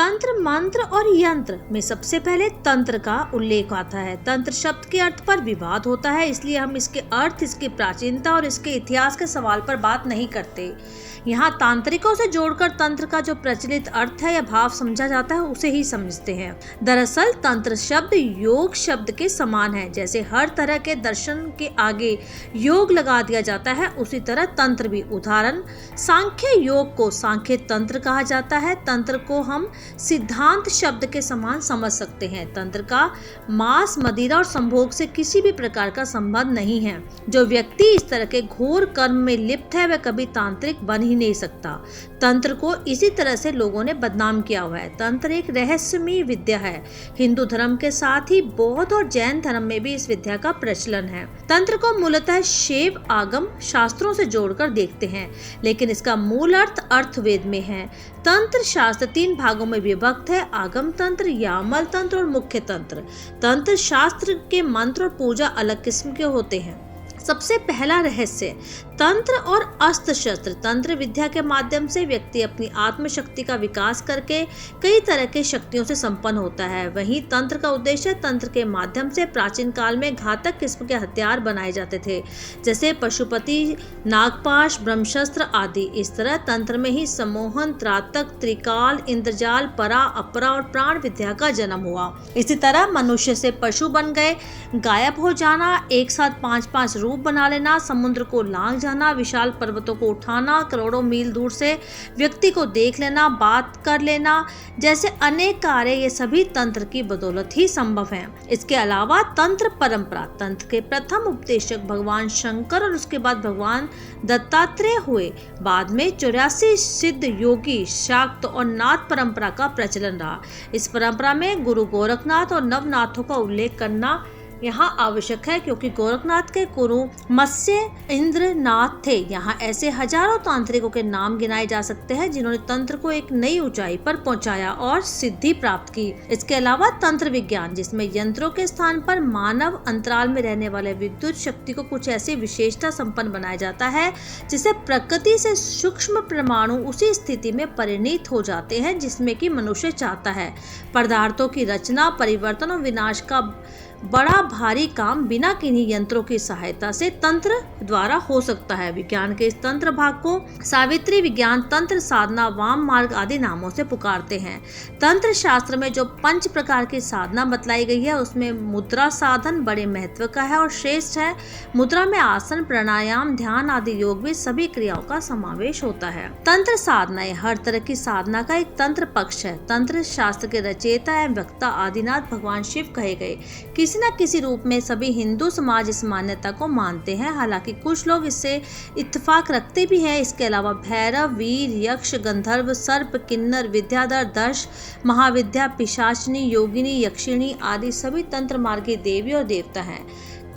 तंत्र, मंत्र और यंत्र में सबसे पहले तंत्र का उल्लेख आता है। तंत्र शब्द के अर्थ पर विवाद होता है, इसलिए हम इसके अर्थ, इसकी प्राचीनता और इसके इतिहास के सवाल पर बात नहीं करते। यहाँ तांत्रिकों से जोड़कर तंत्र का जो प्रचलित अर्थ है या भाव समझा जाता है उसे ही समझते हैं। दरअसल तंत्र शब्द योग शब्द के समान है। जैसे हर तरह के दर्शन के आगे योग लगा दिया जाता है, उसी तरह तंत्र भी। उदाहरण, सांख्य योग को सांख्य तंत्र कहा जाता है। तंत्र को हम सिद्धांत शब्द के समान समझ सकते हैं। तंत्र का मांस, मदिरा और संभोग से किसी भी प्रकार का संबंध नहीं है। जो व्यक्ति इस तरह के घोर कर्म में लिप्त है वह कभी तांत्रिक बन ही नहीं सकता। तंत्र को इसी तरह से लोगों ने बदनाम किया हुआ है। तंत्र एक रहस्यमयी विद्या है। हिंदू धर्म के साथ ही बौद्ध और जैन धर्म में भी इस विद्या का प्रचलन है। तंत्र को मूलतः शैव आगम शास्त्रों से जोड़कर देखते हैं, लेकिन इसका मूल अर्थ अर्थवेद में है। तंत्र शास्त्र 3 भागों में विभक्त है: आगम तंत्र, यामल तंत्र और मुख्य तंत्र। तंत्र शास्त्र के मंत्र और पूजा अलग किस्म के होते हैं। सबसे पहला रहस्य, तंत्र और अस्त्र शस्त्र। तंत्र विद्या के माध्यम से व्यक्ति अपनी आत्मशक्ति का विकास करके कई तरह की शक्तियों से संपन्न होता है। वहीं तंत्र का उद्देश्य, तंत्र के माध्यम से प्राचीन काल में घातक किस्म के हथियार बनाए जाते थे, जैसे पशुपति, नागपाश, ब्रह्मशस्त्र आदि। इस तरह तंत्र में ही सम्मोहन, त्राटक, त्रिकाल, इंद्रजाल, परा, अपरा और प्राण विद्या का जन्म हुआ। इसी तरह मनुष्य से पशु बन गए, गायब हो जाना, एक साथ 5-5 रूप बना लेना, समुद्र को लांघ जाना, विशाल पर्वतों को उठाना, करोड़ों मील दूर से व्यक्ति को देख लेना, बात कर लेना जैसे अनेक कार्य, ये सभी तंत्र की बदौलत ही संभव हैं। इसके अलावा तंत्र परंपरा। तंत्र के प्रथम उपदेशक भगवान शंकर और उसके बाद भगवान दत्तात्रेय हुए। बाद में 84 सिद्ध योगी, शाक्त और नाथ परंपरा का प्रचलन रहा। इस परंपरा में गुरु गोरखनाथ और नवनाथों का उल्लेख करना यहाँ आवश्यक है, क्योंकि गोरखनाथ के गुरु मत्स्य इंद्रनाथ थे। यहाँ ऐसे हजारों तांत्रिकों के नाम गिनाए जा सकते हैं जिन्होंने तंत्र को एक नई ऊंचाई पर पहुंचाया और सिद्धि प्राप्त की। इसके अलावा तंत्र विज्ञान, जिसमें यंत्रों के स्थान पर मानव अंतराल में रहने वाले विद्युत शक्ति को कुछ ऐसी विशेषता संपन्न बनाया जाता है जिसे प्रकृति से सूक्ष्म परमाणु उसी स्थिति में परिणत हो जाते हैं जिसमें कि मनुष्य चाहता है। पदार्थों की रचना, परिवर्तन और विनाश का बड़ा भारी काम बिना किन्हीं यंत्रों की सहायता से तंत्र द्वारा हो सकता है। विज्ञान के इस तंत्र भाग को सावित्री विज्ञान, तंत्र साधना, वाम मार्ग आदि नामों से पुकारते हैं। तंत्र शास्त्र में जो 5 प्रकार की साधना बतलाई गई है उसमें मुद्रा साधन बड़े महत्व का है और श्रेष्ठ है। मुद्रा में आसन, प्राणायाम, ध्यान आदि योग भी सभी क्रियाओं का समावेश होता है। तंत्र साधनाएं, हर तरह की साधना का एक तंत्र पक्ष है। तंत्र शास्त्र के रचयिता एवं वक्ता आदिनाथ भगवान शिव कहे गए। किसी न किसी रूप में सभी हिंदू समाज इस मान्यता को मानते हैं, हालांकि कुछ लोग इससे इत्तेफाक रखते भी हैं। इसके अलावा भैरव, वीर, यक्ष, गंधर्व, सर्प, किन्नर, विद्याधर, दश, महाविद्या, पिशाचिनी, योगिनी, यक्षिणी आदि सभी तंत्र मार्गी देवी और देवता हैं।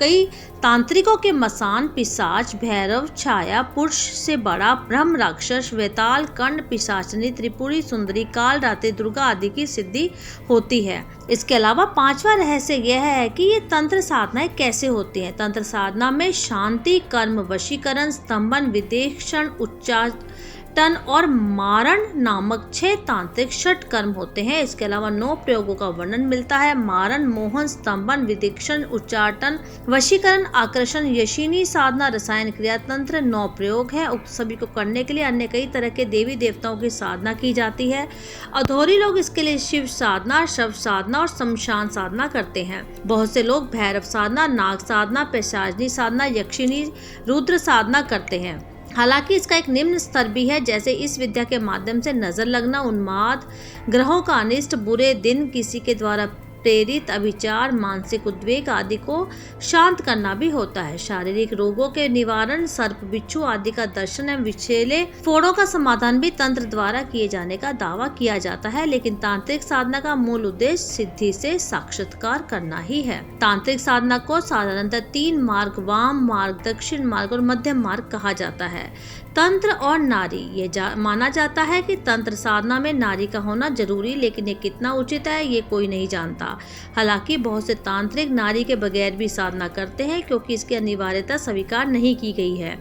कई तांत्रिकों के मसान, पिशाच, भैरव, छाया, पुरुष से बड़ा, ब्रह्म, राक्षस, वेताल, कंड, पिशाचनी, त्रिपुरी, सुंदरी, काल रात्रि, दुर्गा आदि की सिद्धि होती है। इसके अलावा 5वां रहस्य यह है कि ये तंत्र साधनाएं कैसे होती हैं। तंत्र साधना में शांति, कर्म, वशीकरण, स्तंभन, विदेक्षण, उच्चाटन और मारण नामक 6 तांत्रिक षट कर्म होते हैं। इसके अलावा 9 प्रयोगों का वर्णन मिलता है: मारण, मोहन, स्तंभन, विदेक्षण, उच्चाटन, वशीकरण, आकर्षण, यशीनी साधना, रसायन क्रिया तंत्र। 9 प्रयोग है। उक्त सभी को करने के लिए अन्य कई तरह के देवी देवताओं की साधना की जाती है। अधोरी लोग इसके लिए शिव साधना, शव साधना और शमशान साधना करते हैं। बहुत से लोग भैरव साधना, नाग साधना, पिशाचिनी साधना, यक्षिणी, रुद्र साधना करते हैं। हालांकि इसका एक निम्न स्तर भी है, जैसे इस विद्या के माध्यम से नजर लगना, उन्माद, ग्रहों का अनिष्ट, बुरे दिन, किसी के द्वारा प्रेरित अभिचार, मानसिक उद्वेग आदि को शांत करना भी होता है। शारीरिक रोगों के निवारण, सर्प, बिच्छू आदि का दर्शन एवं विछेले फोड़ों का समाधान भी तंत्र द्वारा किए जाने का दावा किया जाता है। लेकिन तांत्रिक साधना का मूल उद्देश्य सिद्धि से साक्षात्कार करना ही है। तांत्रिक साधना को साधारणतः 3 मार्ग, वाम मार्ग, दक्षिण मार्ग और मध्यम मार्ग कहा जाता है। तंत्र और नारी, ये माना जाता है कि तंत्र साधना में नारी का होना जरूरी, लेकिन ये कितना उचित है ये कोई नहीं जानता। हालांकि बहुत से तांत्रिक नारी के बगैर भी साधना करते हैं, क्योंकि इसकी अनिवार्यता स्वीकार नहीं की गई है।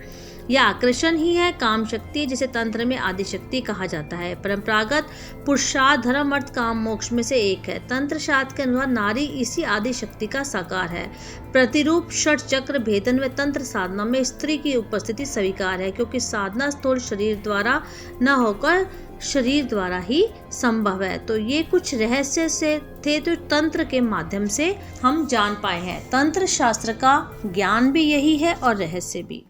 यह आकर्षण ही है, काम शक्ति, जिसे तंत्र में आदि शक्ति कहा जाता है। परंपरागत पुरुषार्थ धर्म अर्थ काम मोक्ष में से एक है। तंत्र शास्त्र के अनुसार नारी इसी आदि शक्ति का साकार है। प्रतिरूप षट चक्र भेदन व तंत्र साधना में स्त्री की उपस्थिति स्वीकार है, क्योंकि साधना स्थूल शरीर द्वारा न होकर शरीर द्वारा ही संभव है। तो ये कुछ रहस्य से थे जो तंत्र के माध्यम से हम जान पाए हैं। तंत्र शास्त्र का ज्ञान भी यही है और रहस्य भी।